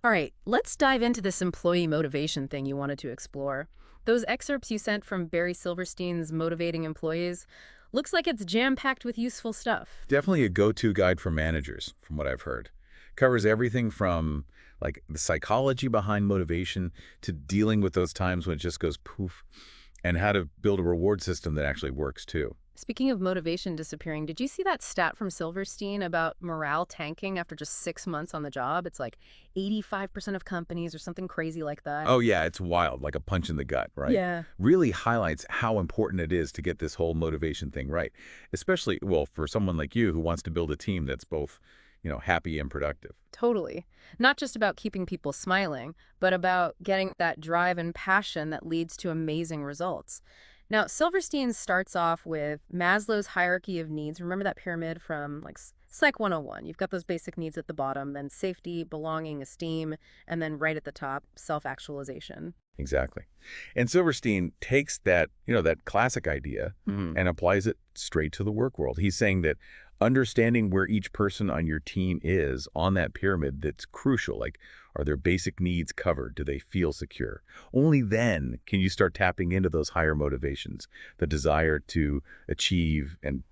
All right, let's dive into this employee motivation thing you wanted to explore. Those excerpts you sent from Barry Silverstein's Motivating Employees looks like it's jam-packed with useful stuff. Definitely a go-to guide for managers, from what I've heard. Covers everything from like the psychology behind motivation to dealing with those times when it just goes poof, and how to build a reward system that actually works too. Speaking of motivation disappearing, did you see that stat from Silverstein about morale tanking after just 6 months on the job? It's like 85% of companies or something crazy like that. Oh yeah, it's wild, like a punch in the gut, right? Yeah. Really highlights how important it is to get this whole motivation thing right. Especially, well, for someone like you who wants to build a team that's both, happy and productive. Totally. Not just about keeping people smiling, but about getting that drive and passion that leads to amazing results. Now, Silverstein starts off with Maslow's hierarchy of needs. Remember that pyramid from like Psych 101? You've got those basic needs at the bottom, then safety, belonging, esteem, and then right at the top, self-actualization. Exactly. And Silverstein takes that, that classic idea and applies it straight to the work world. He's saying that understanding where each person on your team is on that pyramid, that's crucial. Like, are their basic needs covered? Do they feel secure? Only then can you start tapping into those higher motivations, the desire to achieve and,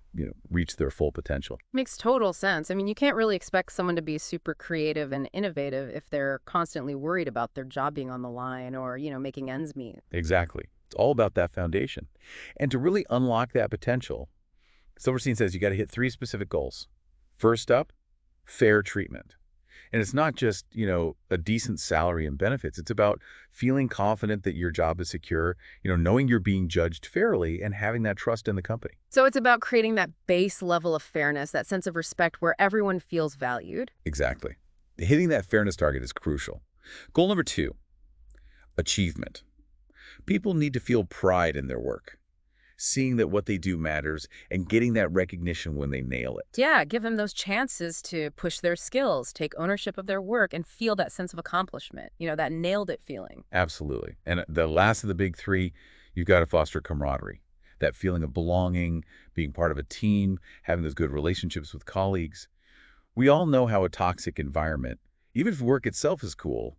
reach their full potential. Makes total sense. I mean, you can't really expect someone to be super creative and innovative if they're constantly worried about their job being on the line or, making ends meet. Exactly. It's all about that foundation. And to really unlock that potential, Silverstein says you got to hit three specific goals. First up, fair treatment. And it's not just, a decent salary and benefits. It's about feeling confident that your job is secure, knowing you're being judged fairly and having that trust in the company. So it's about creating that base level of fairness, that sense of respect where everyone feels valued. Exactly. Hitting that fairness target is crucial. Goal number two, achievement. People need to feel pride in their work, seeing that what they do matters and getting that recognition when they nail it. Yeah, give them those chances to push their skills, take ownership of their work, and feel that sense of accomplishment, that nailed it feeling. Absolutely. And the last of the big three, you've got to foster camaraderie, that feeling of belonging, being part of a team, having those good relationships with colleagues. We all know how a toxic environment, even if work itself is cool,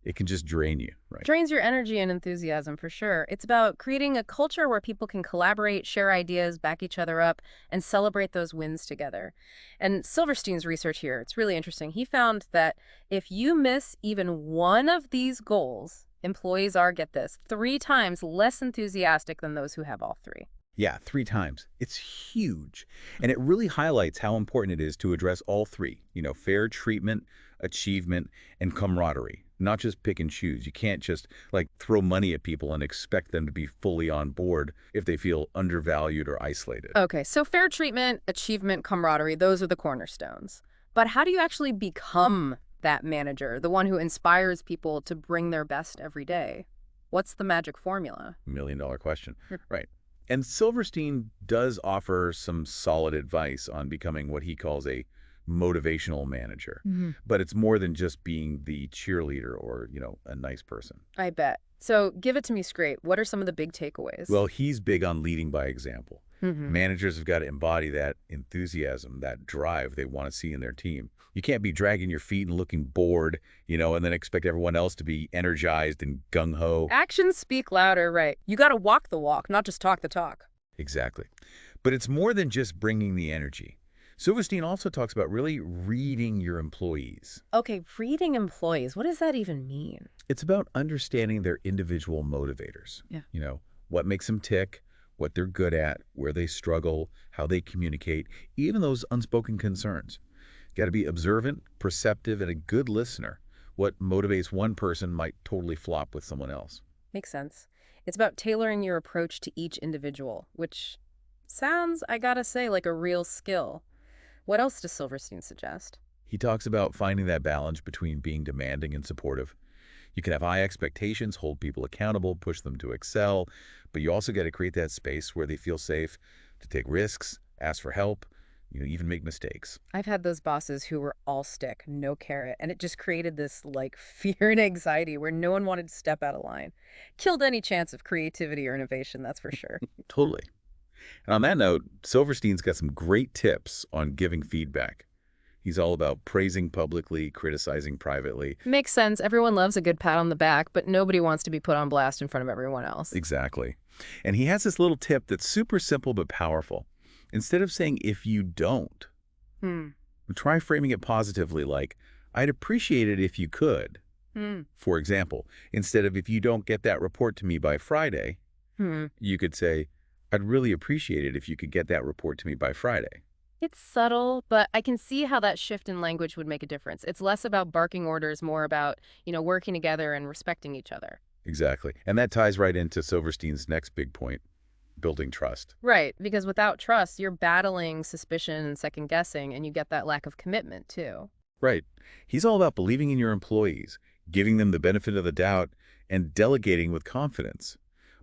it can just drain you, right? Drains your energy and enthusiasm for sure. It's about creating a culture where people can collaborate, share ideas, back each other up, and celebrate those wins together. And Silverstein's research here, it's really interesting. He found that if you miss even one of these goals, employees are, get this, 3 times less enthusiastic than those who have all three. Yeah, 3 times. It's huge. And it really highlights how important it is to address all three, fair treatment, achievement, and camaraderie. Not just pick and choose. You can't just like throw money at people and expect them to be fully on board if they feel undervalued or isolated. Okay, so fair treatment, achievement, camaraderie, those are the cornerstones. But how do you actually become that manager, the one who inspires people to bring their best every day? What's the magic formula? $1 million question. Right. And Silverstein does offer some solid advice on becoming what he calls a motivational manager. But it's more than just being the cheerleader or, a nice person. I bet. So give it to me straight. What are some of the big takeaways? Well, he's big on leading by example. Mhm. Managers have got to embody that enthusiasm, that drive they want to see in their team. You can't be dragging your feet and looking bored, and then expect everyone else to be energized and gung-ho. Actions speak louder, right? You got to walk the walk, not just talk the talk. Exactly. But it's more than just bringing the energy. Silverstein also talks about really reading your employees. Okay, reading employees, what does that even mean? It's about understanding their individual motivators. Yeah. What makes them tick, what they're good at, where they struggle, how they communicate, even those unspoken concerns. Got to be observant, perceptive, and a good listener. What motivates one person might totally flop with someone else. Makes sense. It's about tailoring your approach to each individual, which sounds, I gotta say, like a real skill. What else does Silverstein suggest? He talks about finding that balance between being demanding and supportive. You can have high expectations, hold people accountable, push them to excel, but you also got to create that space where they feel safe to take risks, ask for help, even make mistakes. I've had those bosses who were all stick, no carrot, and it just created this like fear and anxiety where no one wanted to step out of line. Killed any chance of creativity or innovation, that's for sure. Totally. And on that note, Silverstein's got some great tips on giving feedback. He's all about praising publicly, criticizing privately. Makes sense. Everyone loves a good pat on the back, but nobody wants to be put on blast in front of everyone else. Exactly. And he has this little tip that's super simple but powerful. Instead of saying, if you don't, Hmm. try framing it positively like, I'd appreciate it if you could. Hmm. For example, instead of if you don't get that report to me by Friday, Hmm. you could say, I'd really appreciate it if you could get that report to me by Friday. It's subtle, but I can see how that shift in language would make a difference. It's less about barking orders, more about, working together and respecting each other. Exactly. And that ties right into Silverstein's next big point, building trust. Right, because without trust, you're battling suspicion and second guessing, and you get that lack of commitment, too. Right. He's all about believing in your employees, giving them the benefit of the doubt, and delegating with confidence.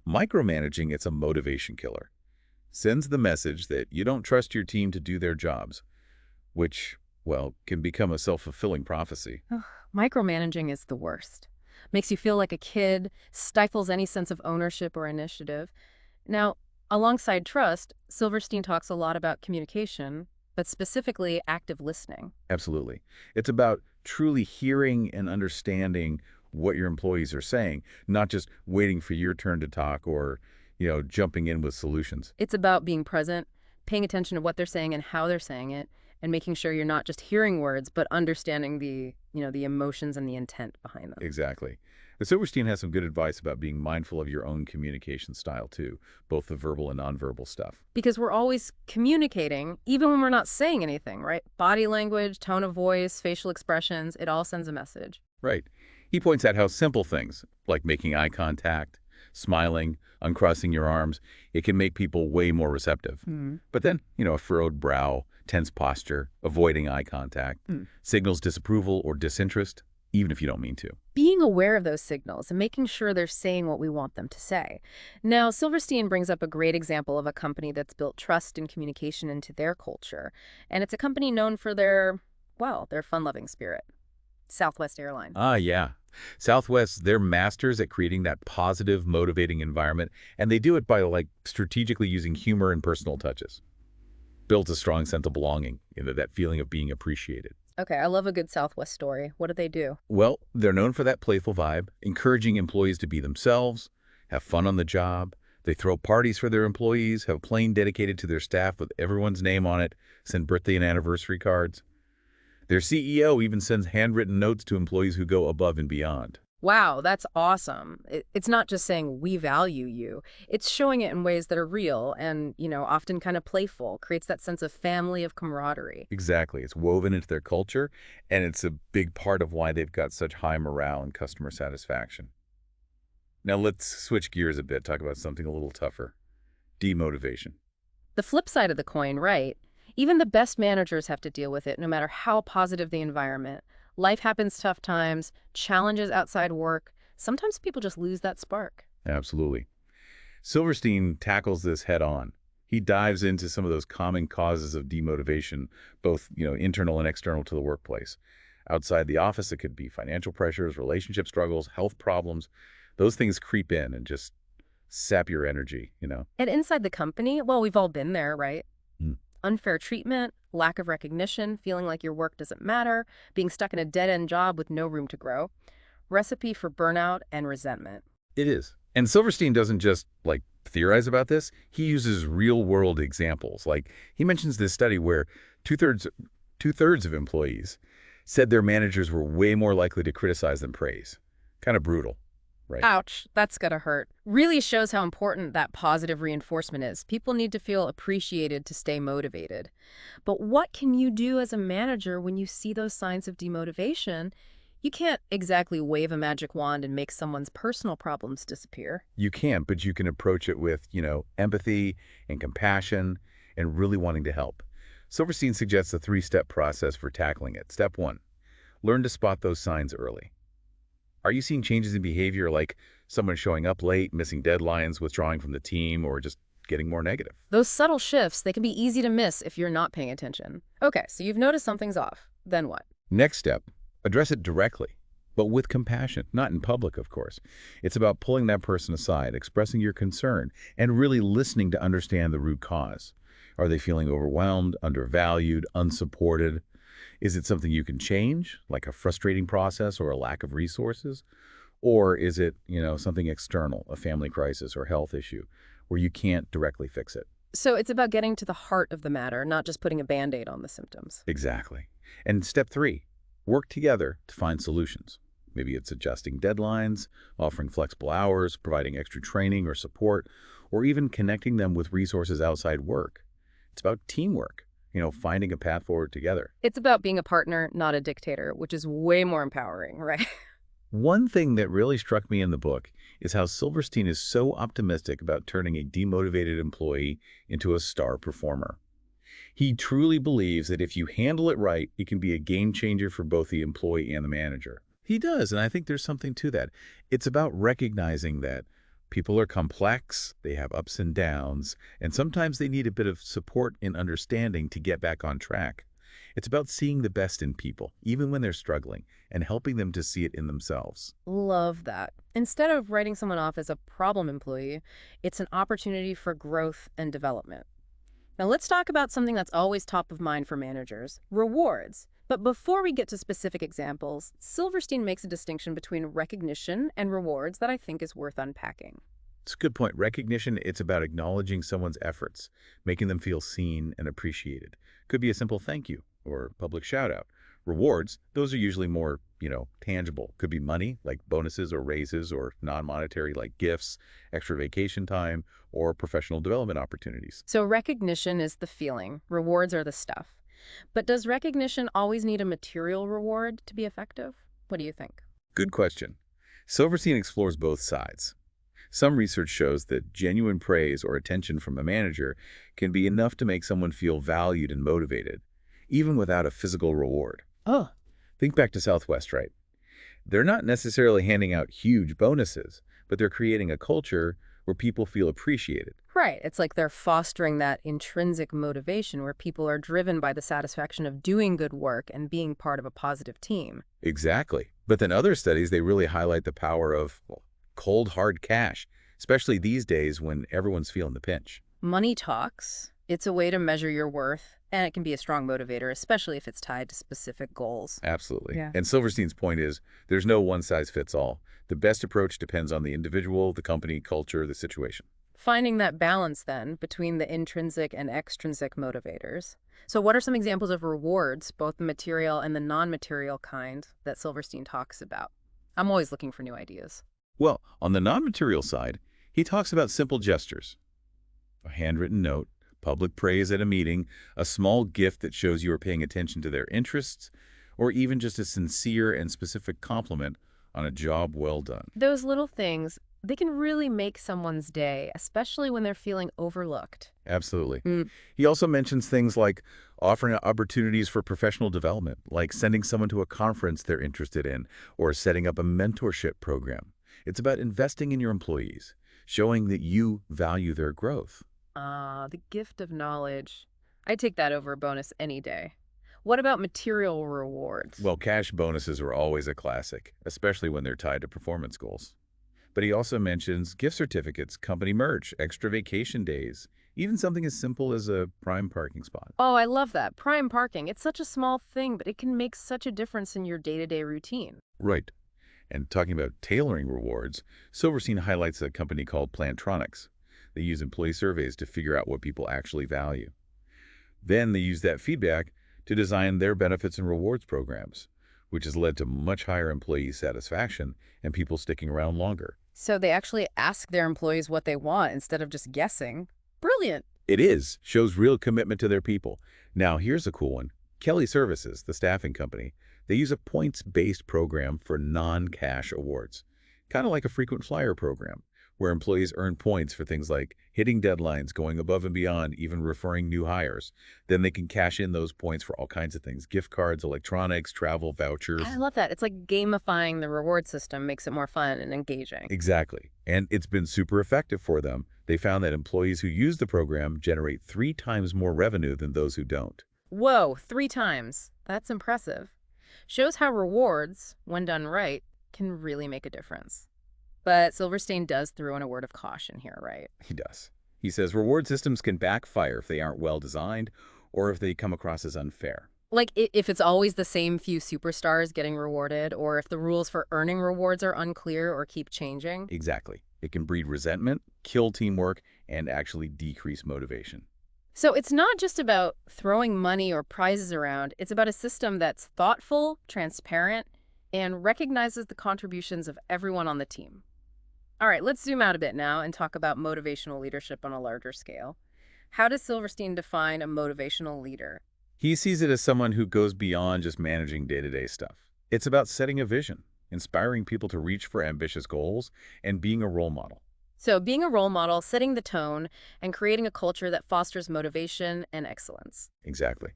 Micromanaging, it's a motivation killer. Sends the message that you don't trust your team to do their jobs, which, well, can become a self-fulfilling prophecy. Ugh, micromanaging is the worst. Makes you feel like a kid, stifles any sense of ownership or initiative. Now, alongside trust, Silverstein talks a lot about communication, but specifically active listening. Absolutely. It's about truly hearing and understanding what your employees are saying, not just waiting for your turn to talk or, jumping in with solutions. It's about being present, paying attention to what they're saying and how they're saying it, and making sure you're not just hearing words, but understanding the emotions and the intent behind them. Exactly. The Silverstein has some good advice about being mindful of your own communication style, too, both the verbal and nonverbal stuff. Because we're always communicating, even when we're not saying anything, right? Body language, tone of voice, facial expressions, it all sends a message. Right. He points out how simple things, like making eye contact, smiling, uncrossing your arms, it can make people way more receptive. But then, a furrowed brow, tense posture, avoiding eye contact, signals disapproval or disinterest, even if you don't mean to. Being aware of those signals and making sure they're saying what we want them to say. Now, Silverstein brings up a great example of a company that's built trust and communication into their culture. And it's a company known for their fun-loving spirit. Southwest Airlines. Ah, yeah. Southwest, they're masters at creating that positive, motivating environment, and they do it by, strategically using humor and personal touches. Builds a strong sense of belonging, that feeling of being appreciated. Okay, I love a good Southwest story. What do they do? Well, they're known for that playful vibe, encouraging employees to be themselves, have fun on the job. They throw parties for their employees, have a plane dedicated to their staff with everyone's name on it, send birthday and anniversary cards. Their CEO even sends handwritten notes to employees who go above and beyond. Wow, that's awesome. It's not just saying we value you. It's showing it in ways that are real and, often kind of playful, creates that sense of family, of camaraderie. Exactly. It's woven into their culture, and it's a big part of why they've got such high morale and customer satisfaction. Now let's switch gears a bit, talk about something a little tougher. Demotivation. The flip side of the coin, right? Even the best managers have to deal with it, no matter how positive the environment. Life happens tough times, challenges outside work. Sometimes people just lose that spark. Absolutely. Silverstein tackles this head on. He dives into some of those common causes of demotivation, both, internal and external to the workplace. Outside the office, it could be financial pressures, relationship struggles, health problems. Those things creep in and just sap your energy. And inside the company, well, we've all been there, right? Mm. Unfair treatment, lack of recognition, feeling like your work doesn't matter, being stuck in a dead-end job with no room to grow. Recipe for burnout and resentment. It is. And Silverstein doesn't just, theorize about this. He uses real-world examples. He mentions this study where two-thirds of employees said their managers were way more likely to criticize than praise. Kind of brutal. Right. Ouch, that's gotta hurt. Really shows how important that positive reinforcement is. People need to feel appreciated to stay motivated. But what can you do as a manager when you see those signs of demotivation? You can't exactly wave a magic wand and make someone's personal problems disappear. You can't, but you can approach it with, empathy and compassion and really wanting to help. Silverstein suggests a 3-step process for tackling it. Step 1, learn to spot those signs early. Are you seeing changes in behavior like someone showing up late, missing deadlines, withdrawing from the team, or just getting more negative? Those subtle shifts, they can be easy to miss if you're not paying attention. Okay, so you've noticed something's off. Then what? Next step, address it directly, but with compassion, not in public, of course. It's about pulling that person aside, expressing your concern, and really listening to understand the root cause. Are they feeling overwhelmed, undervalued, unsupported? Is it something you can change, like a frustrating process or a lack of resources? Or is it, something external, a family crisis or health issue, where you can't directly fix it? So it's about getting to the heart of the matter, not just putting a Band-Aid on the symptoms. Exactly. And step 3, work together to find solutions. Maybe it's adjusting deadlines, offering flexible hours, providing extra training or support, or even connecting them with resources outside work. It's about teamwork, finding a path forward together. It's about being a partner, not a dictator, which is way more empowering, right? One thing that really struck me in the book is how Silverstein is so optimistic about turning a demotivated employee into a star performer. He truly believes that if you handle it right, it can be a game changer for both the employee and the manager. He does, and I think there's something to that. It's about recognizing that people are complex, they have ups and downs, and sometimes they need a bit of support and understanding to get back on track. It's about seeing the best in people, even when they're struggling, and helping them to see it in themselves. Love that. Instead of writing someone off as a problem employee, it's an opportunity for growth and development. Now let's talk about something that's always top of mind for managers, rewards. But before we get to specific examples, Silverstein makes a distinction between recognition and rewards that I think is worth unpacking. It's a good point. Recognition, it's about acknowledging someone's efforts, making them feel seen and appreciated. Could be a simple thank you or public shout out. Rewards, those are usually more, tangible. Could be money, like bonuses or raises, or non-monetary, like gifts, extra vacation time, or professional development opportunities. So recognition is the feeling, rewards are the stuff. But does recognition always need a material reward to be effective? What do you think? Good question. Silverstein explores both sides. Some research shows that genuine praise or attention from a manager can be enough to make someone feel valued and motivated, even without a physical reward. Oh, Think back to Southwest, right? They're not necessarily handing out huge bonuses, but they're creating a culture where people feel appreciated. right. It's like they're fostering that intrinsic motivation where people are driven by the satisfaction of doing good work and being part of a positive team. Exactly. But then other studies, they really highlight the power of cold, hard cash, especially these days when everyone's feeling the pinch. Money talks. It's a way to measure your worth, and it can be a strong motivator, especially if it's tied to specific goals. Absolutely. Yeah. And Silverstein's point is there's no one size fits all. The best approach depends on the individual, the company, culture, the situation. Finding that balance, then, between the intrinsic and extrinsic motivators. So what are some examples of rewards, both the material and the non-material kind, that Silverstein talks about? I'm always looking for new ideas. Well, on the non-material side, he talks about simple gestures. A handwritten note, public praise at a meeting, a small gift that shows you are paying attention to their interests, or even just a sincere and specific compliment on a job well done. Those little things, they can really make someone's day, especially when they're feeling overlooked. Absolutely. Mm. He also mentions things like offering opportunities for professional development, like sending someone to a conference they're interested in, or setting up a mentorship program. It's about investing in your employees, showing that you value their growth. The gift of knowledge. I take that over a bonus any day. What about material rewards? Well, cash bonuses are always a classic, especially when they're tied to performance goals. But he also mentions gift certificates, company merch, extra vacation days, even something as simple as a prime parking spot. Oh, I love that. Prime parking. It's such a small thing, but it can make such a difference in your day-to-day routine. Right. And talking about tailoring rewards, Silverstein highlights a company called Plantronics. They use employee surveys to figure out what people actually value. Then they use that feedback to design their benefits and rewards programs, which has led to much higher employee satisfaction and people sticking around longer. So they actually ask their employees what they want instead of just guessing. Brilliant. It shows real commitment to their people. Now, here's a cool one. Kelly Services, the staffing company, they use a points-based program for non-cash awards, kind of like a frequent flyer program, where employees earn points for things like hitting deadlines, going above and beyond, even referring new hires. Then they can cash in those points for all kinds of things, gift cards, electronics, travel, vouchers. I love that. It's like gamifying the reward system makes it more fun and engaging. Exactly. And it's been super effective for them. They found that employees who use the program generate 3 times more revenue than those who don't. Whoa, 3 times. That's impressive. Shows how rewards, when done right, can really make a difference. But Silverstein does throw in a word of caution here, right? He does. He says reward systems can backfire if they aren't well designed or if they come across as unfair. Like if it's always the same few superstars getting rewarded, or if the rules for earning rewards are unclear or keep changing. Exactly. It can breed resentment, kill teamwork, and actually decrease motivation. So it's not just about throwing money or prizes around, it's about a system that's thoughtful, transparent, and recognizes the contributions of everyone on the team. All right, let's zoom out a bit now and talk about motivational leadership on a larger scale. How does Silverstein define a motivational leader? He sees it as someone who goes beyond just managing day-to-day stuff. It's about setting a vision, inspiring people to reach for ambitious goals, and being a role model. So, being a role model, setting the tone, and creating a culture that fosters motivation and excellence. Exactly.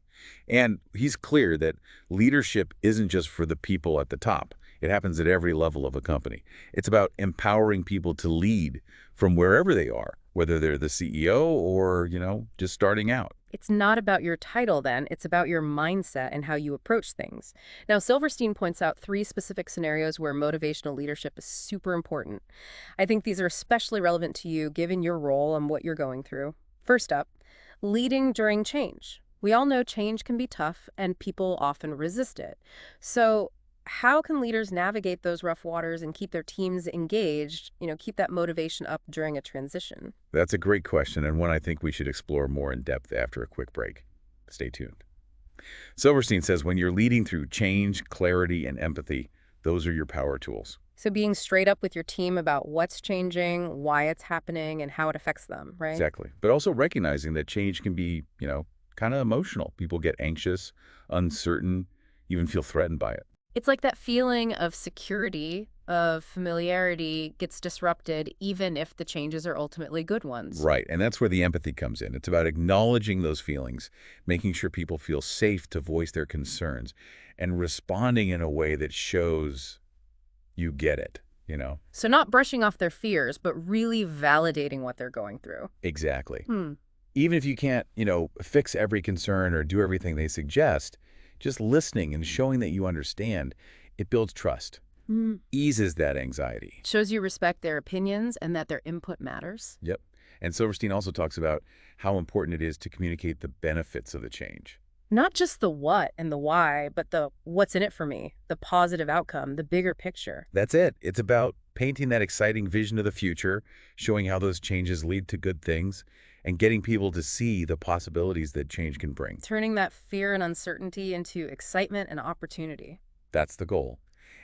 And he's clear that leadership isn't just for the people at the top. It happens at every level of a company. It's about empowering people to lead from wherever they are, whether they're the CEO or, just starting out. It's not about your title then, it's about your mindset and how you approach things. Now, Silverstein points out three specific scenarios where motivational leadership is super important. I think these are especially relevant to you given your role and what you're going through. First up, leading during change. We all know change can be tough and people often resist it. So, how can leaders navigate those rough waters and keep their teams engaged, keep that motivation up during a transition? That's a great question, and one I think we should explore more in depth after a quick break. Stay tuned. Silverstein says when you're leading through change, clarity, and empathy, those are your power tools. So being straight up with your team about what's changing, why it's happening, and how it affects them, right? Exactly. But also recognizing that change can be, kind of emotional. People get anxious, uncertain, even feel threatened by it. It's like that feeling of security, of familiarity gets disrupted, even if the changes are ultimately good ones. Right, and that's where the empathy comes in. It's about acknowledging those feelings, making sure people feel safe to voice their concerns, and responding in a way that shows you get it. So not brushing off their fears, but really validating what they're going through. Exactly. Hmm. Even if you can't, fix every concern or do everything they suggest, just listening and showing that you understand, it builds trust, eases that anxiety. Shows you respect their opinions and that their input matters. Yep. And Silverstein also talks about how important it is to communicate the benefits of the change. Not just the what and the why, but the what's in it for me, the positive outcome, the bigger picture. That's it. It's about painting that exciting vision of the future, showing how those changes lead to good things, and getting people to see the possibilities that change can bring. Turning that fear and uncertainty into excitement and opportunity. That's the goal.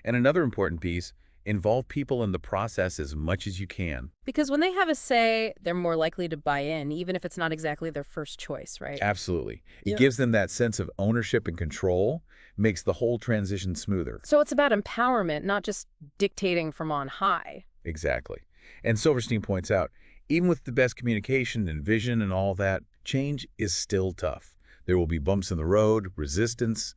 And another important piece, involve people in the process as much as you can. Because when they have a say, they're more likely to buy in, even if it's not exactly their first choice, right? Absolutely. It Yeah. gives them that sense of ownership and control, makes the whole transition smoother. So it's about empowerment, not just dictating from on high. Exactly. And Silverstein points out, even with the best communication and vision and all that, change is still tough. There will be bumps in the road, resistance,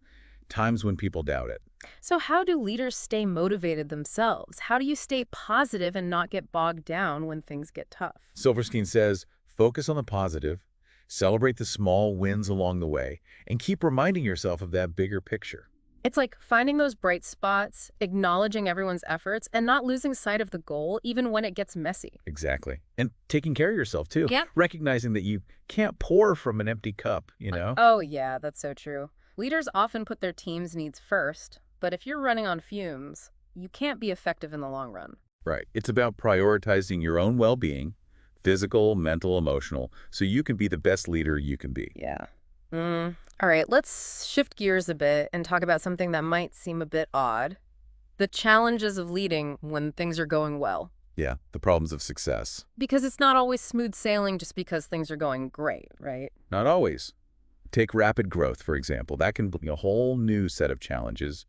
times when people doubt it. So how do leaders stay motivated themselves? How do you stay positive and not get bogged down when things get tough? Silverstein says, focus on the positive, celebrate the small wins along the way, and keep reminding yourself of that bigger picture. It's like finding those bright spots, acknowledging everyone's efforts, and not losing sight of the goal, even when it gets messy. Exactly. And taking care of yourself, too. Yep. Recognizing that you can't pour from an empty cup. Oh, yeah, that's so true. Leaders often put their team's needs first, but if you're running on fumes, you can't be effective in the long run. Right. It's about prioritizing your own well-being, physical, mental, emotional, so you can be the best leader you can be. Yeah. All right, let's shift gears a bit and talk about something that might seem a bit odd. The challenges of leading when things are going well. Yeah, the problems of success. Because it's not always smooth sailing just because things are going great, right? Not always. Take rapid growth, for example. That can bring a whole new set of challenges.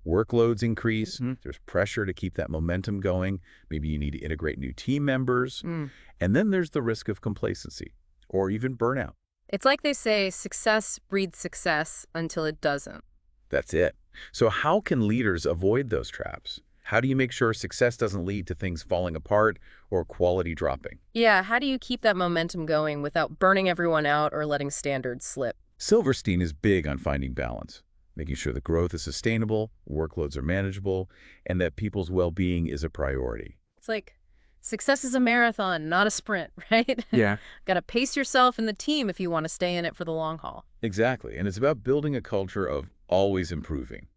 Workloads increase. There's pressure to keep that momentum going. Maybe you need to integrate new team members. And then there's the risk of complacency or even burnout. It's like they say, success breeds success until it doesn't. That's it. So how can leaders avoid those traps? How do you make sure success doesn't lead to things falling apart or quality dropping? Yeah, how do you keep that momentum going without burning everyone out or letting standards slip? Silverstein is big on finding balance, making sure the growth is sustainable, workloads are manageable, and that people's well-being is a priority. It's like Success is a marathon, not a sprint, right? Yeah. Got to pace yourself and the team if you want to stay in it for the long haul. Exactly. And it's about building a culture of always improving,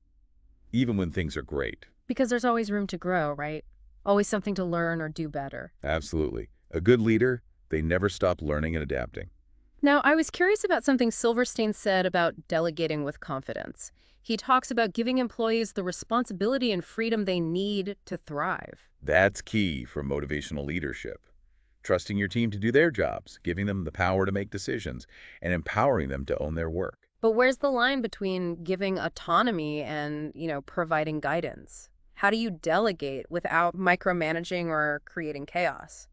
even when things are great. Because there's always room to grow, right? Always something to learn or do better. Absolutely. A good leader, they never stop learning and adapting. Now, I was curious about something Silverstein said about delegating with confidence. He talks about giving employees the responsibility and freedom they need to thrive. That's key for motivational leadership. Trusting your team to do their jobs, giving them the power to make decisions, and empowering them to own their work. But where's the line between giving autonomy and, providing guidance? How do you delegate without micromanaging or creating chaos?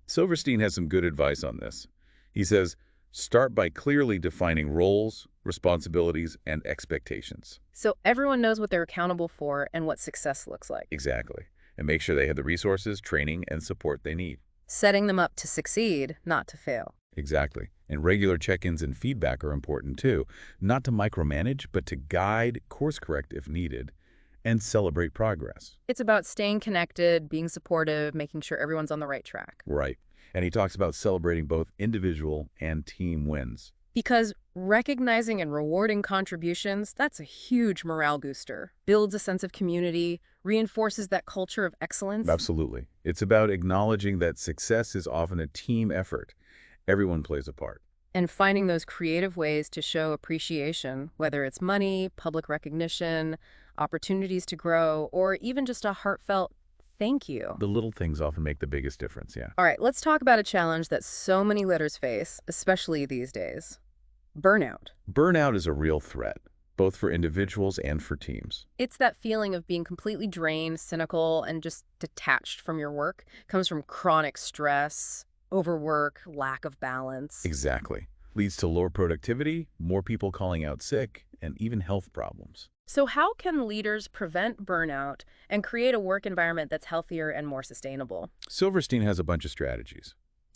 Silverstein has some good advice on this. He says, start by clearly defining roles, responsibilities, and expectations. So everyone knows what they're accountable for and what success looks like. Exactly. And make sure they have the resources, training, and support they need. Setting them up to succeed, not to fail. Exactly. And regular check-ins and feedback are important too. Not to micromanage, but to guide, course correct if needed, and celebrate progress. It's about staying connected, being supportive, making sure everyone's on the right track. Right. And he talks about celebrating both individual and team wins. Because recognizing and rewarding contributions, that's a huge morale booster. Builds a sense of community, reinforces that culture of excellence. Absolutely. It's about acknowledging that success is often a team effort. Everyone plays a part. And finding those creative ways to show appreciation, whether it's money, public recognition, opportunities to grow, or even just a heartfelt thank you. The little things often make the biggest difference, yeah. All right, let's talk about a challenge that so many leaders face, especially these days. Burnout. Burnout is a real threat, both for individuals and for teams. It's that feeling of being completely drained, cynical, and just detached from your work. It comes from chronic stress, overwork, lack of balance. Exactly. Leads to lower productivity, more people calling out sick, and even health problems. So how can leaders prevent burnout and create a work environment that's healthier and more sustainable? Silverstein has a bunch of strategies,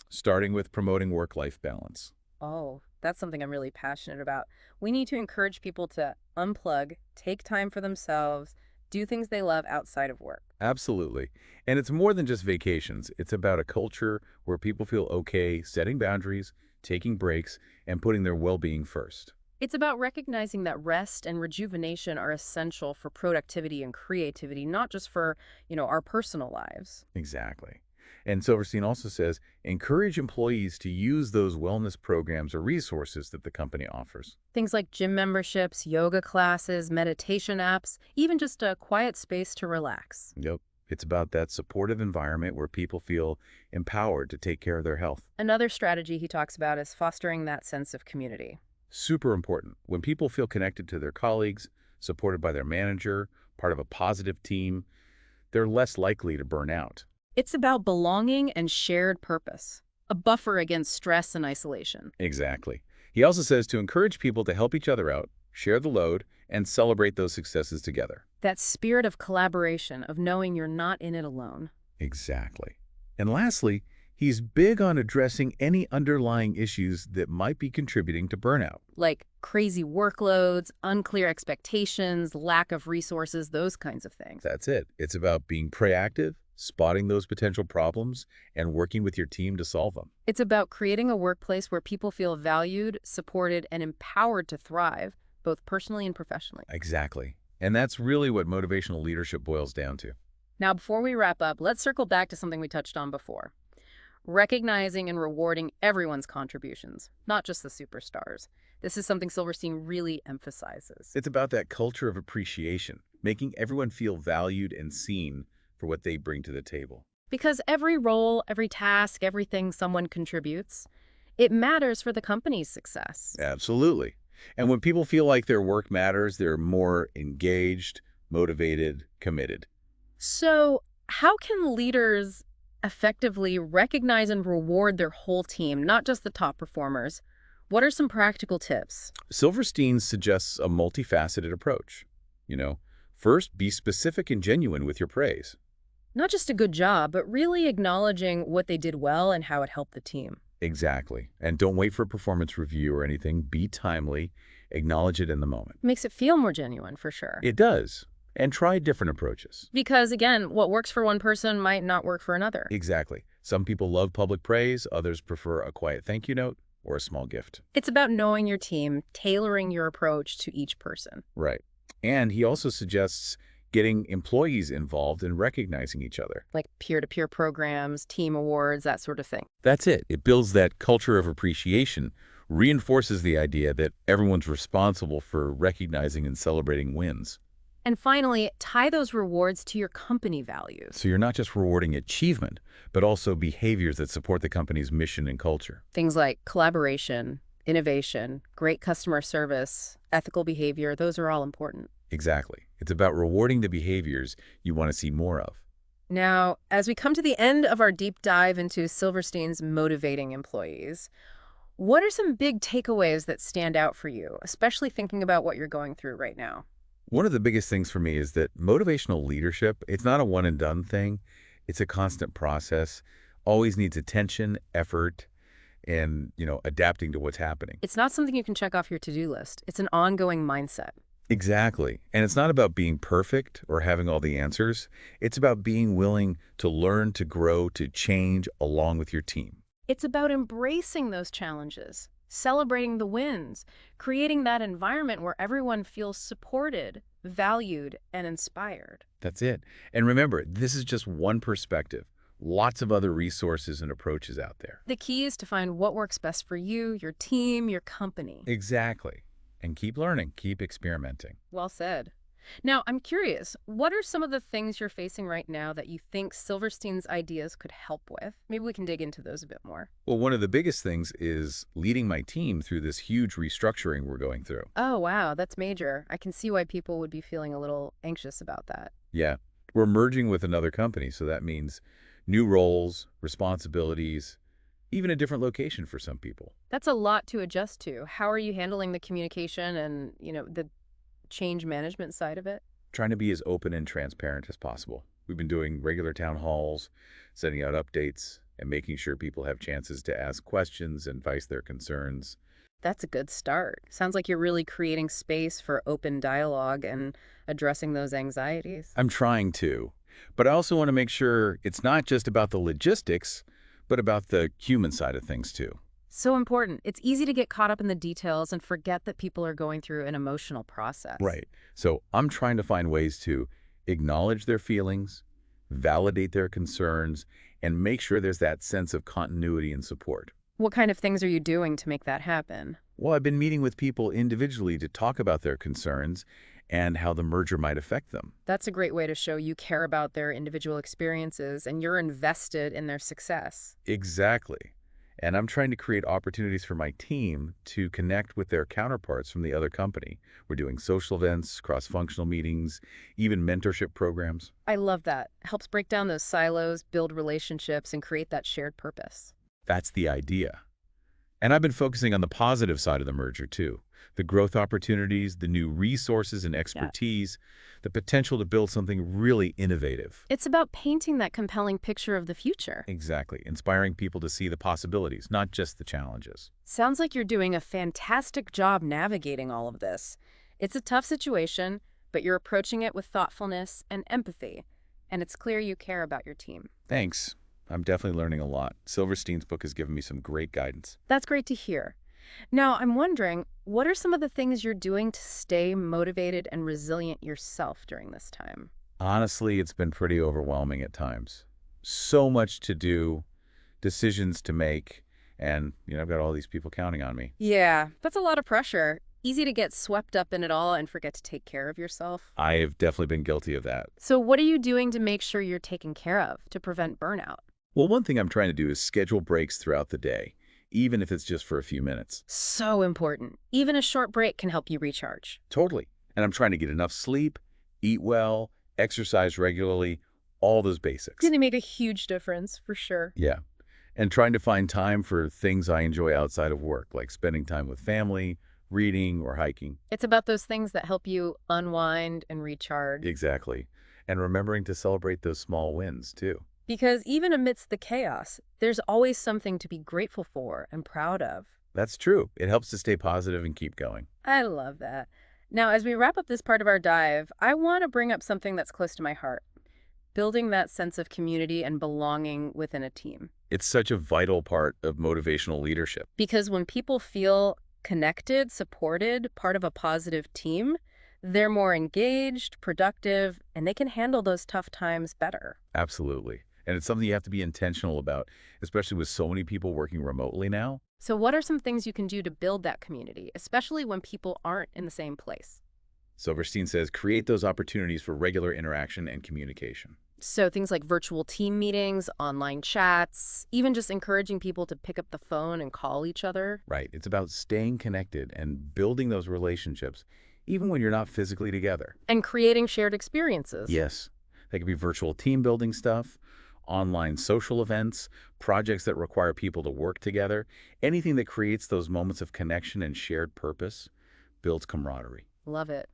starting with promoting work-life balance. Oh, that's something I'm really passionate about. We need to encourage people to unplug, take time for themselves, do things they love outside of work. Absolutely. And it's more than just vacations. It's about a culture where people feel okay setting boundaries, taking breaks, and putting their well-being first. It's about recognizing that rest and rejuvenation are essential for productivity and creativity, not just for, our personal lives. Exactly. And Silverstein also says, encourage employees to use those wellness programs or resources that the company offers. Things like gym memberships, yoga classes, meditation apps, even just a quiet space to relax. Yep. It's about that supportive environment where people feel empowered to take care of their health. Another strategy he talks about is fostering that sense of community. Super important. When people feel connected to their colleagues, supported by their manager, part of a positive team, they're less likely to burn out. It's about belonging and shared purpose, a buffer against stress and isolation. Exactly. He also says to encourage people to help each other out, share the load, and celebrate those successes together. That spirit of collaboration, of knowing you're not in it alone. Exactly. And lastly, he's big on addressing any underlying issues that might be contributing to burnout. Like crazy workloads, unclear expectations, lack of resources, those kinds of things. That's it. It's about being proactive, spotting those potential problems, and working with your team to solve them. It's about creating a workplace where people feel valued, supported, and empowered to thrive, both personally and professionally. Exactly. And that's really what motivational leadership boils down to. Now, before we wrap up, let's circle back to something we touched on before. Recognizing and rewarding everyone's contributions, not just the superstars. This is something Silverstein really emphasizes. It's about that culture of appreciation, making everyone feel valued and seen for what they bring to the table. Because every role, every task, everything someone contributes, it matters for the company's success. Absolutely. And when people feel like their work matters, they're more engaged, motivated, committed. So how can leaders effectively recognize and reward their whole team, not just the top performers? What are some practical tips? Silverstein suggests a multifaceted approach. First, be specific and genuine with your praise. Not just a good job, but really acknowledging what they did well and how it helped the team. Exactly. And don't wait for a performance review or anything. Be timely. Acknowledge it in the moment. Makes it feel more genuine, for sure. It does. and try different approaches. Because again, what works for one person might not work for another. Exactly. Some people love public praise, others prefer a quiet thank you note or a small gift. It's about knowing your team, tailoring your approach to each person. Right. And he also suggests getting employees involved in recognizing each other. Like peer-to-peer programs, team awards, that sort of thing. That's it. It builds that culture of appreciation, reinforces the idea that everyone's responsible for recognizing and celebrating wins. And finally, tie those rewards to your company values. So you're not just rewarding achievement, but also behaviors that support the company's mission and culture. Things like collaboration, innovation, great customer service, ethical behavior, those are all important. Exactly. It's about rewarding the behaviors you want to see more of. Now, as we come to the end of our deep dive into Silverstein's motivating employees, what are some big takeaways that stand out for you, especially thinking about what you're going through right now? One of the biggest things for me is that motivational leadership, it's not a one and done thing. It's a constant process, always needs attention, effort, and, adapting to what's happening. It's not something you can check off your to-do list. It's an ongoing mindset. Exactly. And it's not about being perfect or having all the answers. It's about being willing to learn, to grow, to change along with your team. It's about embracing those challenges, celebrating the wins, creating that environment where everyone feels supported, valued, and inspired. That's it. And remember, this is just one perspective. Lots of other resources and approaches out there. The key is to find what works best for you, your team, your company. Exactly. And keep learning, keep experimenting. Well said. Now, I'm curious, what are some of the things you're facing right now that you think Silverstein's ideas could help with? Maybe we can dig into those a bit more. Well, one of the biggest things is leading my team through this huge restructuring we're going through. Oh, wow, that's major. I can see why people would be feeling a little anxious about that. Yeah, we're merging with another company, so that means new roles, responsibilities, even a different location for some people. That's a lot to adjust to. How are you handling the communication and, the change management side of it? Trying to be as open and transparent as possible. We've been doing regular town halls, sending out updates, and making sure people have chances to ask questions and voice their concerns. That's a good start. Sounds like you're really creating space for open dialogue and addressing those anxieties. I'm trying to, but I also want to make sure it's not just about the logistics, but about the human side of things too. So important. It's easy to get caught up in the details and forget that people are going through an emotional process. Right. So I'm trying to find ways to acknowledge their feelings, validate their concerns, and make sure there's that sense of continuity and support. What kind of things are you doing to make that happen? Well, I've been meeting with people individually to talk about their concerns and how the merger might affect them. That's a great way to show you care about their individual experiences and you're invested in their success. Exactly. And I'm trying to create opportunities for my team to connect with their counterparts from the other company. We're doing social events, cross-functional meetings, even mentorship programs. I love that. Helps break down those silos, build relationships, and create that shared purpose. That's the idea. And I've been focusing on the positive side of the merger, too. The growth opportunities, the new resources and expertise, the potential to build something really innovative. It's about painting that compelling picture of the future. Exactly. Inspiring people to see the possibilities, not just the challenges. Sounds like you're doing a fantastic job navigating all of this. It's a tough situation, but you're approaching it with thoughtfulness and empathy. And it's clear you care about your team. Thanks. I'm definitely learning a lot. Silverstein's book has given me some great guidance. That's great to hear. Now, I'm wondering, what are some of the things you're doing to stay motivated and resilient yourself during this time? Honestly, it's been pretty overwhelming at times. So much to do, decisions to make, and, I've got all these people counting on me. Yeah, that's a lot of pressure. Easy to get swept up in it all and forget to take care of yourself. I have definitely been guilty of that. So what are you doing to make sure you're taken care of, to prevent burnout? Well, one thing I'm trying to do is schedule breaks throughout the day, even if it's just for a few minutes. So important. Even a short break can help you recharge. Totally. And I'm trying to get enough sleep, eat well, exercise regularly, all those basics. It's going to make a huge difference, for sure. Yeah. And trying to find time for things I enjoy outside of work, like spending time with family, reading, or hiking. It's about those things that help you unwind and recharge. Exactly. And remembering to celebrate those small wins, too. Because even amidst the chaos, there's always something to be grateful for and proud of. That's true. It helps to stay positive and keep going. I love that. Now, as we wrap up this part of our dive, I want to bring up something that's close to my heart, building that sense of community and belonging within a team. It's such a vital part of motivational leadership. Because when people feel connected, supported, part of a positive team, they're more engaged, productive, and they can handle those tough times better. Absolutely. And it's something you have to be intentional about, especially with so many people working remotely now. So, what are some things you can do to build that community, especially when people aren't in the same place? Silverstein says, create those opportunities for regular interaction and communication. So, things like virtual team meetings, online chats, even just encouraging people to pick up the phone and call each other. Right. It's about staying connected and building those relationships, even when you're not physically together. And creating shared experiences. Yes. That could be virtual team building stuff, online social events, projects that require people to work together. Anything that creates those moments of connection and shared purpose builds camaraderie. Love it.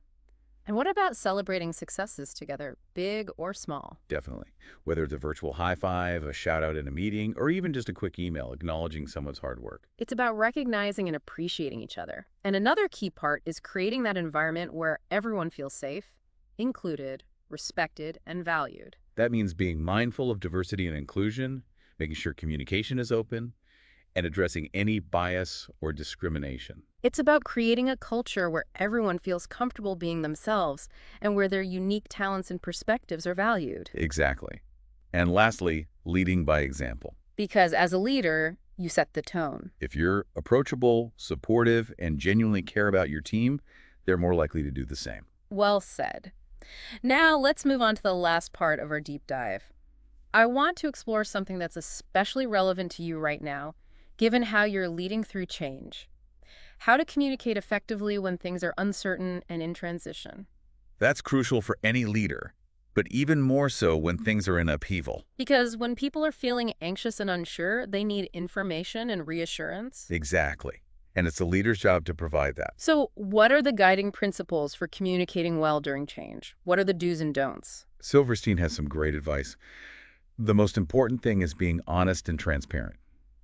And what about celebrating successes together, big or small? Definitely. Whether it's a virtual high five, a shout out in a meeting, or even just a quick email acknowledging someone's hard work. It's about recognizing and appreciating each other. And another key part is creating that environment where everyone feels safe, included, respected, and valued. That means being mindful of diversity and inclusion, making sure communication is open, and addressing any bias or discrimination. It's about creating a culture where everyone feels comfortable being themselves and where their unique talents and perspectives are valued. Exactly. And lastly, leading by example. Because as a leader, you set the tone. If you're approachable, supportive, and genuinely care about your team, they're more likely to do the same. Well said. Now let's move on to the last part of our deep dive. I want to explore something that's especially relevant to you right now, given how you're leading through change. How to communicate effectively when things are uncertain and in transition. That's crucial for any leader, but even more so when things are in upheaval. Because when people are feeling anxious and unsure, they need information and reassurance. Exactly. And it's the leader's job to provide that. So, what are the guiding principles for communicating well during change? What are the do's and don'ts? Silverstein has some great advice. The most important thing is being honest and transparent.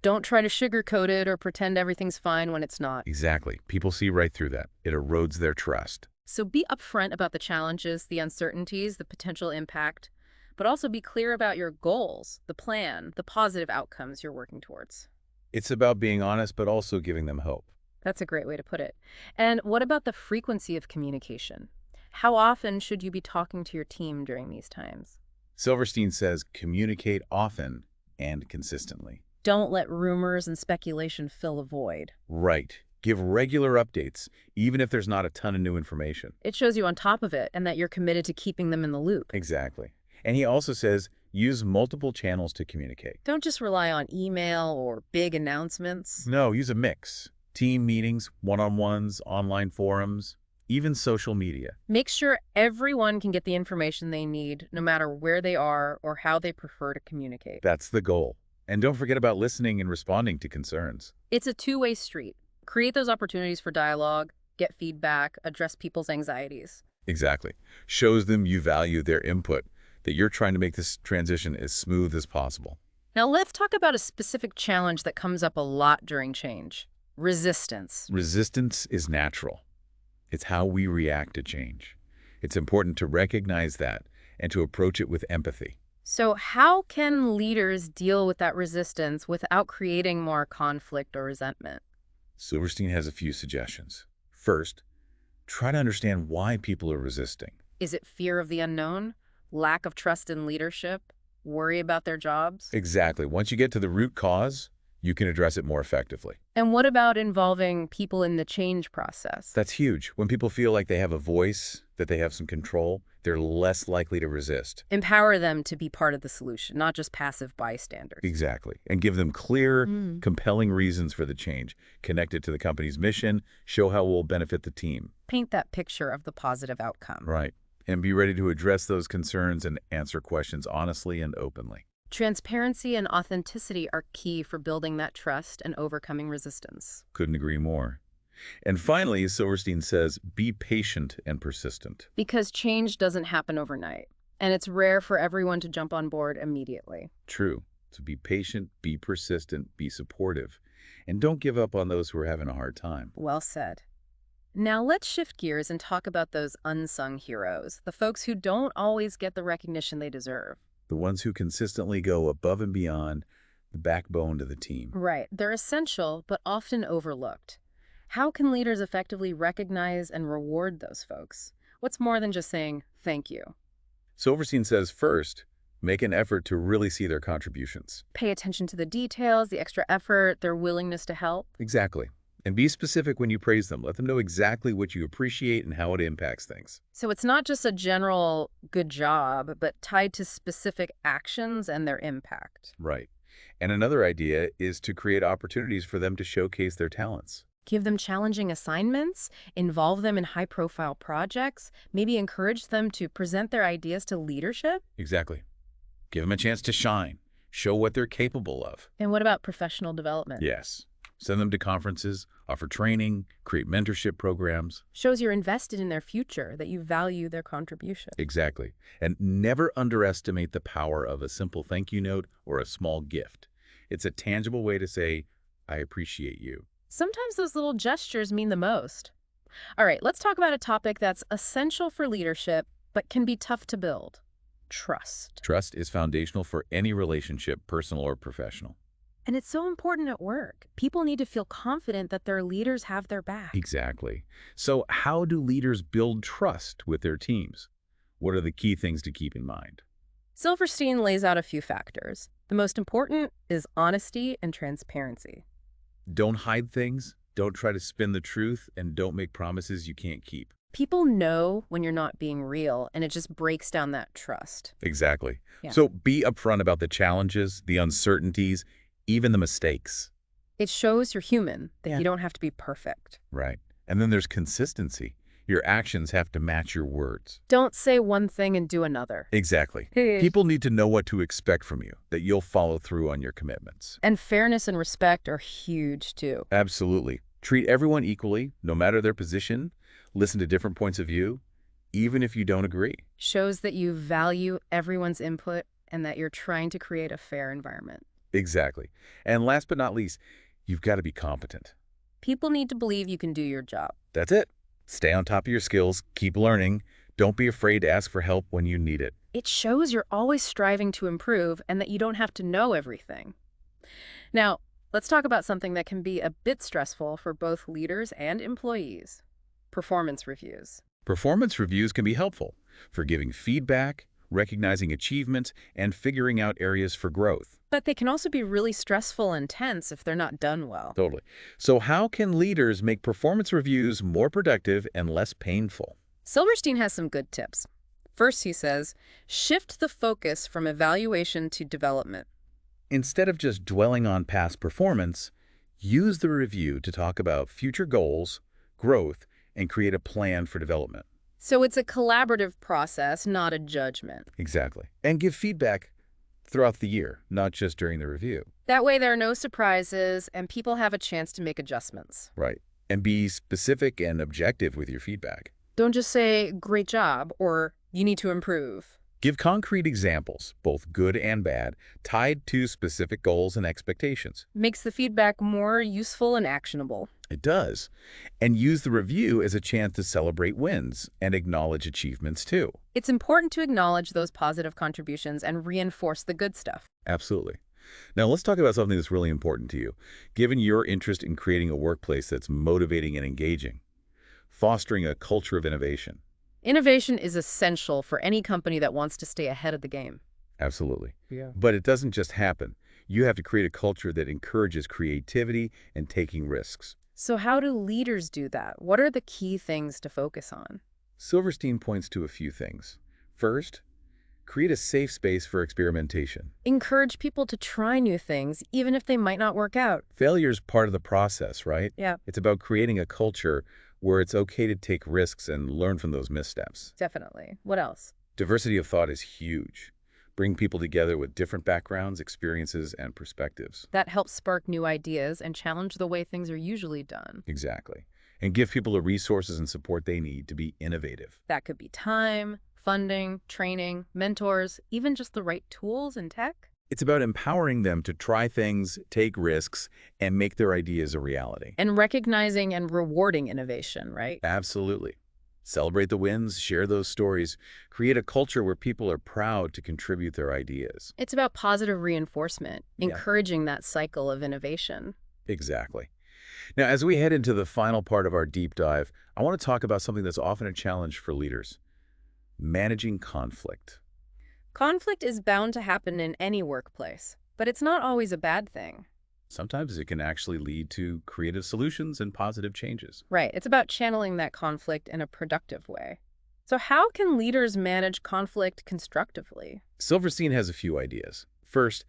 Don't try to sugarcoat it or pretend everything's fine when it's not. Exactly. People see right through that. It erodes their trust. So be upfront about the challenges, the uncertainties, the potential impact, but also be clear about your goals, the plan, the positive outcomes you're working towards. It's about being honest, but also giving them hope. That's a great way to put it. And what about the frequency of communication? How often should you be talking to your team during these times? Silverstein says communicate often and consistently. Don't let rumors and speculation fill a void. Right. Give regular updates, even if there's not a ton of new information. It shows you on top of it and that you're committed to keeping them in the loop. Exactly. And he also says use multiple channels to communicate. Don't just rely on email or big announcements. No, use a mix. Team meetings, one-on-ones, online forums, even social media. Make sure everyone can get the information they need, no matter where they are or how they prefer to communicate. That's the goal. And don't forget about listening and responding to concerns. It's a two-way street. Create those opportunities for dialogue, get feedback, address people's anxieties. Exactly. Shows them you value their input, that you're trying to make this transition as smooth as possible. Now let's talk about a specific challenge that comes up a lot during change. Resistance. Resistance is natural. It's how we react to change. It's important to recognize that and to approach it with empathy. So how can leaders deal with that resistance without creating more conflict or resentment? Silverstein has a few suggestions. First, try to understand why people are resisting. Is it fear of the unknown? Lack of trust in leadership? Worry about their jobs? Exactly. Once you get to the root cause, you can address it more effectively. And what about involving people in the change process? That's huge. When people feel like they have a voice, that they have some control, they're less likely to resist. Empower them to be part of the solution, not just passive bystanders. Exactly. And give them clear, compelling reasons for the change. Connect it to the company's mission, show how it will benefit the team. Paint that picture of the positive outcome. Right. And be ready to address those concerns and answer questions honestly and openly. Transparency and authenticity are key for building that trust and overcoming resistance. Couldn't agree more. And finally, Silverstein says, be patient and persistent. Because change doesn't happen overnight, and it's rare for everyone to jump on board immediately. True. So be patient, be persistent, be supportive, and don't give up on those who are having a hard time. Well said. Now let's shift gears and talk about those unsung heroes, the folks who don't always get the recognition they deserve. The ones who consistently go above and beyond, the backbone to the team. Right. They're essential, but often overlooked. How can leaders effectively recognize and reward those folks? What's more than just saying, thank you? Silverstein says first, make an effort to really see their contributions. Pay attention to the details, the extra effort, their willingness to help. Exactly. And be specific when you praise them. Let them know exactly what you appreciate and how it impacts things. So it's not just a general good job, but tied to specific actions and their impact. Right. And another idea is to create opportunities for them to showcase their talents. Give them challenging assignments, involve them in high-profile projects, maybe encourage them to present their ideas to leadership. Exactly. Give them a chance to shine. Show what they're capable of. And what about professional development? Yes. Send them to conferences, offer training, create mentorship programs. Shows you're invested in their future, that you value their contribution. Exactly. And never underestimate the power of a simple thank you note or a small gift. It's a tangible way to say, I appreciate you. Sometimes those little gestures mean the most. All right, let's talk about a topic that's essential for leadership, but can be tough to build. Trust. Trust is foundational for any relationship, personal or professional. And it's so important at work. People need to feel confident that their leaders have their back. Exactly. So how do leaders build trust with their teams? What are the key things to keep in mind? Silverstein lays out a few factors. The most important is honesty and transparency. Don't hide things, don't try to spin the truth, and don't make promises you can't keep. People know when you're not being real, and it just breaks down that trust. Exactly. Yeah. So be upfront about the challenges, the uncertainties, even the mistakes. It shows you're human, that Yeah. you don't have to be perfect. Right. And then there's consistency. Your actions have to match your words. Don't say one thing and do another. Exactly. And People need to know what to expect from you, that you'll follow through on your commitments. fairness and respect are huge, too. Absolutely. Treat everyone equally, no matter their position. Listen to different points of view, even if you don't agree. Shows that you value everyone's input and that you're trying to create a fair environment. Exactly. And last but not least, you've got to be competent. People need to believe you can do your job. That's it. Stay on top of your skills, keep learning. Don't be afraid to ask for help when you need it. It shows you're always striving to improve and that you don't have to know everything. Now, let's talk about something that can be a bit stressful for both leaders and employees. Performance reviews. Performance reviews can be helpful for giving feedback, recognizing achievements, and figuring out areas for growth. But they can also be really stressful and tense if they're not done well. Totally. So how can leaders make performance reviews more productive and less painful? Silverstein has some good tips. First, he says, shift the focus from evaluation to development. Instead of just dwelling on past performance, use the review to talk about future goals, growth, and create a plan for development. So it's a collaborative process, not a judgment. Exactly. And give feedback throughout the year, not just during the review. That way there are no surprises and people have a chance to make adjustments. Right. And be specific and objective with your feedback. Don't just say, great job, or you need to improve. Give concrete examples, both good and bad, tied to specific goals and expectations. Makes the feedback more useful and actionable. It does. And use the review as a chance to celebrate wins and acknowledge achievements too. It's important to acknowledge those positive contributions and reinforce the good stuff. Absolutely. Now let's talk about something that's really important to you. Given your interest in creating a workplace that's motivating and engaging, fostering a culture of innovation. Innovation is essential for any company that wants to stay ahead of the game. Absolutely. Yeah. But it doesn't just happen. You have to create a culture that encourages creativity and taking risks. So how do leaders do that? What are the key things to focus on? Silverstein points to a few things. First, create a safe space for experimentation. Encourage people to try new things, even if they might not work out. Failure is part of the process, right? Yeah, It's about creating a culture where it's okay to take risks and learn from those missteps. definitely. What else? Diversity of thought is huge. Bring people together with different backgrounds, experiences, and perspectives. That helps spark new ideas and challenge the way things are usually done. Exactly. And give people the resources and support they need to be innovative. That could be time, funding, training, mentors, even just the right tools and tech. It's about empowering them to try things, take risks, and make their ideas a reality. And recognizing and rewarding innovation, right? Absolutely. Celebrate the wins, share those stories, create a culture where people are proud to contribute their ideas. It's about positive reinforcement, Yeah. encouraging that cycle of innovation. Exactly. Now, as we head into the final part of our deep dive, I want to talk about something that's often a challenge for leaders: managing conflict. Conflict is bound to happen in any workplace, but it's not always a bad thing. Sometimes it can actually lead to creative solutions and positive changes. Right, it's about channeling that conflict in a productive way. So how can leaders manage conflict constructively? Silverstein has a few ideas. First,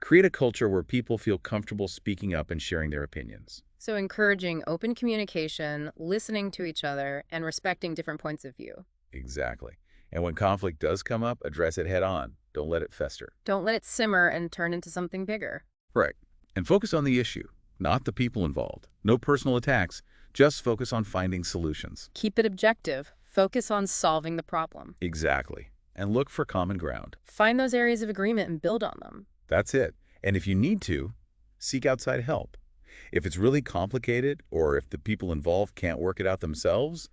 create a culture where people feel comfortable speaking up and sharing their opinions. So encouraging open communication, listening to each other, and respecting different points of view. Exactly. And when conflict does come up, address it head on. Don't let it fester. Don't let it simmer and turn into something bigger. Right. And focus on the issue, not the people involved. No personal attacks, just focus on finding solutions. Keep it objective. Focus on solving the problem. Exactly. And look for common ground. Find those areas of agreement and build on them. That's it. And if you need to, seek outside help. If it's really complicated or if the people involved can't work it out themselves,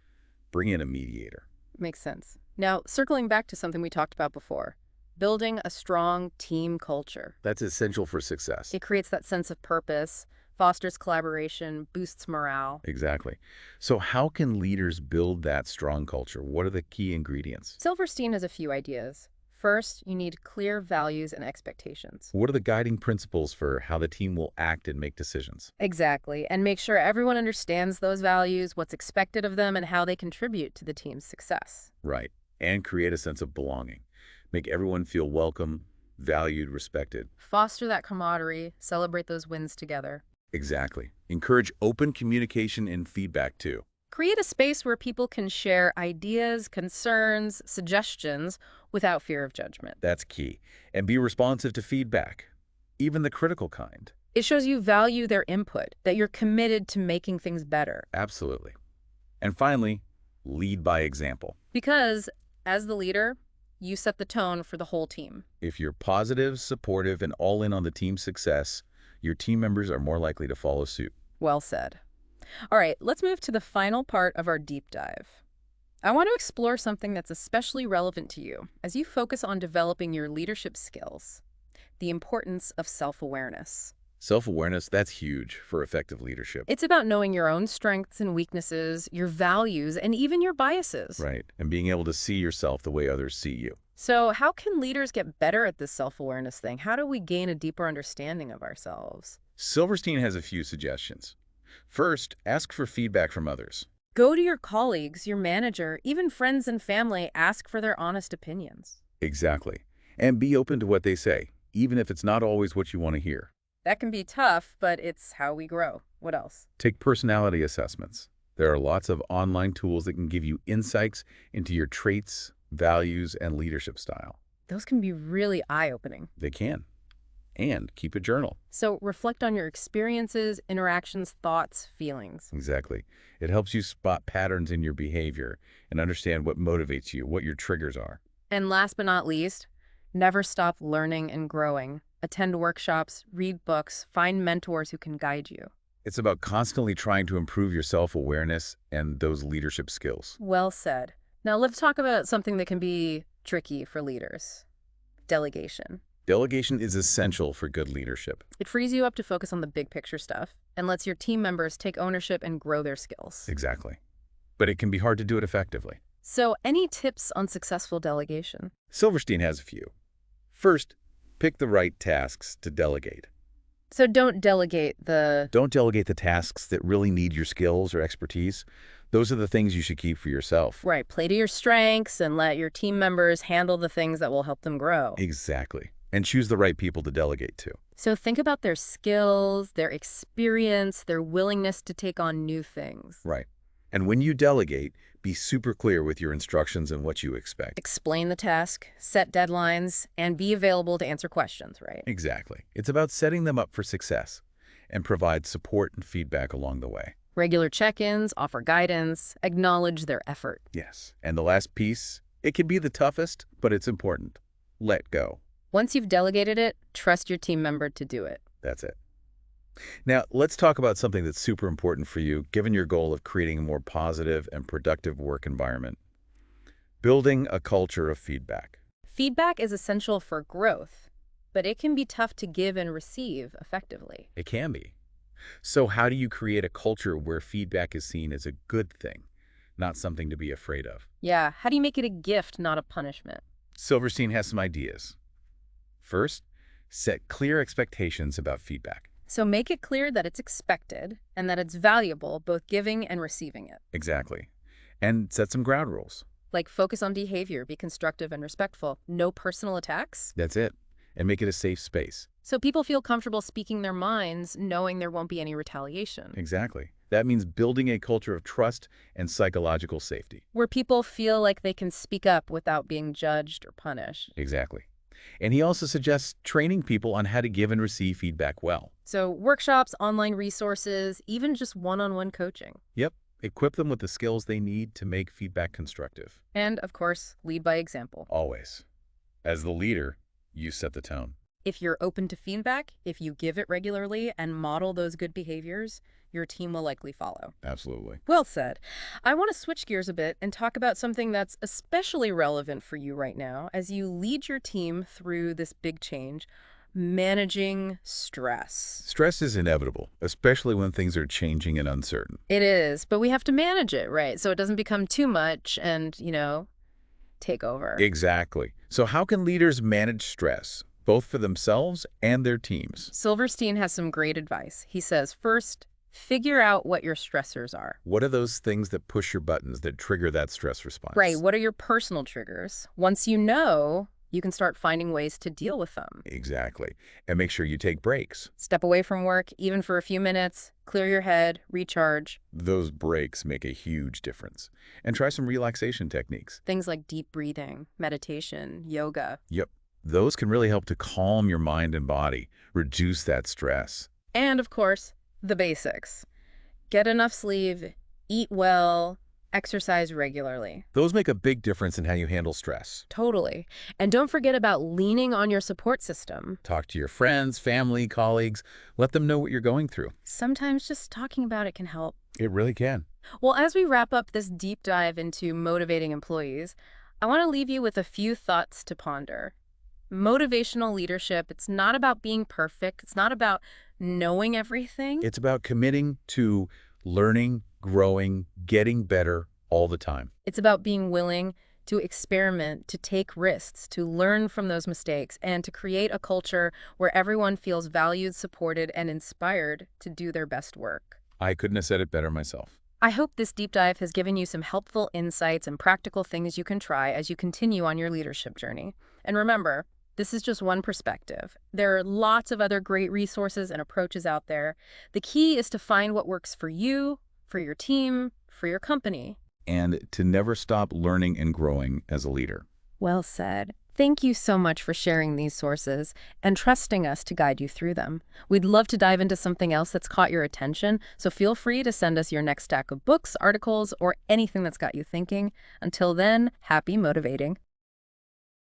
bring in a mediator. Makes sense. Now, circling back to something we talked about before, building a strong team culture. That's essential for success. It creates that sense of purpose, fosters collaboration, boosts morale. Exactly. So how can leaders build that strong culture? What are the key ingredients? Silverstein has a few ideas. First, you need clear values and expectations. What are the guiding principles for how the team will act and make decisions? Exactly, and make sure everyone understands those values, what's expected of them, and how they contribute to the team's success. Right. And create a sense of belonging. Make everyone feel welcome, valued, respected. Foster that camaraderie, celebrate those wins together. Exactly. Encourage open communication and feedback too. Create a space where people can share ideas, concerns, suggestions without fear of judgment. That's key. And be responsive to feedback, even the critical kind. It shows you value their input, that you're committed to making things better. Absolutely. And finally, lead by example. Because, as the leader, you set the tone for the whole team. If you're positive, supportive, and all in on the team's success, your team members are more likely to follow suit. Well said. All right, let's move to the final part of our deep dive. I want to explore something that's especially relevant to you as you focus on developing your leadership skills: the importance of self-awareness. Self-awareness, that's huge for effective leadership. It's about knowing your own strengths and weaknesses, your values, and even your biases. Right. And being able to see yourself the way others see you. So how can leaders get better at this self-awareness thing? How do we gain a deeper understanding of ourselves? Silverstein has a few suggestions. First, ask for feedback from others. Go to your colleagues, your manager, even friends and family. Ask for their honest opinions. Exactly. And be open to what they say, even if it's not always what you want to hear. That can be tough, but it's how we grow. What else? Take personality assessments. There are lots of online tools that can give you insights into your traits, values, and leadership style. Those can be really eye-opening. They can. And keep a journal. So reflect on your experiences, interactions, thoughts, feelings. Exactly. It helps you spot patterns in your behavior and understand what motivates you, what your triggers are. And last but not least, never stop learning and growing. Attend workshops, read books, find mentors who can guide you. It's about constantly trying to improve your self-awareness and those leadership skills. Well said. Now let's talk about something that can be tricky for leaders: delegation. Delegation is essential for good leadership. It frees you up to focus on the big picture stuff and lets your team members take ownership and grow their skills. Exactly. But it can be hard to do it effectively. So, any tips on successful delegation? Silverstein has a few. First, pick the right tasks to delegate. So don't delegate the... Don't delegate the tasks that really need your skills or expertise. Those are the things you should keep for yourself. Right, play to your strengths and let your team members handle the things that will help them grow. Exactly. And choose the right people to delegate to. So think about their skills, their experience, their willingness to take on new things. Right. And when you delegate, be super clear with your instructions and what you expect. Explain the task, set deadlines, and be available to answer questions, right? Exactly. It's about setting them up for success and provide support and feedback along the way. Regular check-ins, offer guidance, acknowledge their effort. Yes. And the last piece, it can be the toughest, but it's important. Let go. Once you've delegated it, trust your team member to do it. That's it. Now, let's talk about something that's super important for you, given your goal of creating a more positive and productive work environment. Building a culture of feedback. Feedback is essential for growth, but it can be tough to give and receive effectively. It can be. So how do you create a culture where feedback is seen as a good thing, not something to be afraid of? Yeah, how do you make it a gift, not a punishment? Silverstein has some ideas. First, set clear expectations about feedback. So make it clear that it's expected and that it's valuable, both giving and receiving it. Exactly. And set some ground rules. Like focus on behavior, be constructive and respectful, no personal attacks. That's it. And make it a safe space. So people feel comfortable speaking their minds, knowing there won't be any retaliation. Exactly. That means building a culture of trust and psychological safety. Where people feel like they can speak up without being judged or punished. Exactly. And he also suggests training people on how to give and receive feedback well. So workshops, online resources, even just one-on-one coaching. Yep. Equip them with the skills they need to make feedback constructive. And, of course, lead by example. Always. As the leader, you set the tone. If you're open to feedback, if you give it regularly and model those good behaviors, your team will likely follow. Absolutely. Well said. I want to switch gears a bit and talk about something that's especially relevant for you right now as you lead your team through this big change, managing stress. Stress is inevitable, especially when things are changing and uncertain. It is, but we have to manage it, right? So it doesn't become too much and, take over. Exactly. So how can leaders manage stress, both for themselves and their teams? Silverstein has some great advice. He says, first, figure out what your stressors are. What are those things that push your buttons, that trigger that stress response? Right. What are your personal triggers? Once you know, you can start finding ways to deal with them. Exactly. And make sure you take breaks. Step away from work, even for a few minutes, clear your head, recharge. Those breaks make a huge difference. And try some relaxation techniques. Things like deep breathing, meditation, yoga. Yep. Those can really help to calm your mind and body, reduce that stress. And, of course, the basics. Get enough sleep, eat well, exercise regularly. Those make a big difference in how you handle stress. Totally. And don't forget about leaning on your support system. Talk to your friends, family, colleagues. Let them know what you're going through. Sometimes just talking about it can help. It really can. Well, as we wrap up this deep dive into motivating employees, I want to leave you with a few thoughts to ponder. Motivational leadership, it's not about being perfect. It's not about knowing everything. It's about committing to learning, growing, getting better all the time. It's about being willing to experiment, to take risks, to learn from those mistakes, and to create a culture where everyone feels valued, supported, and inspired to do their best work. I couldn't have said it better myself. I hope this deep dive has given you some helpful insights and practical things you can try as you continue on your leadership journey. And remember, this is just one perspective. There are lots of other great resources and approaches out there. The key is to find what works for you, for your team, for your company. And to never stop learning and growing as a leader. Well said. Thank you so much for sharing these sources and trusting us to guide you through them. We'd love to dive into something else that's caught your attention, so feel free to send us your next stack of books, articles, or anything that's got you thinking. Until then, happy motivating.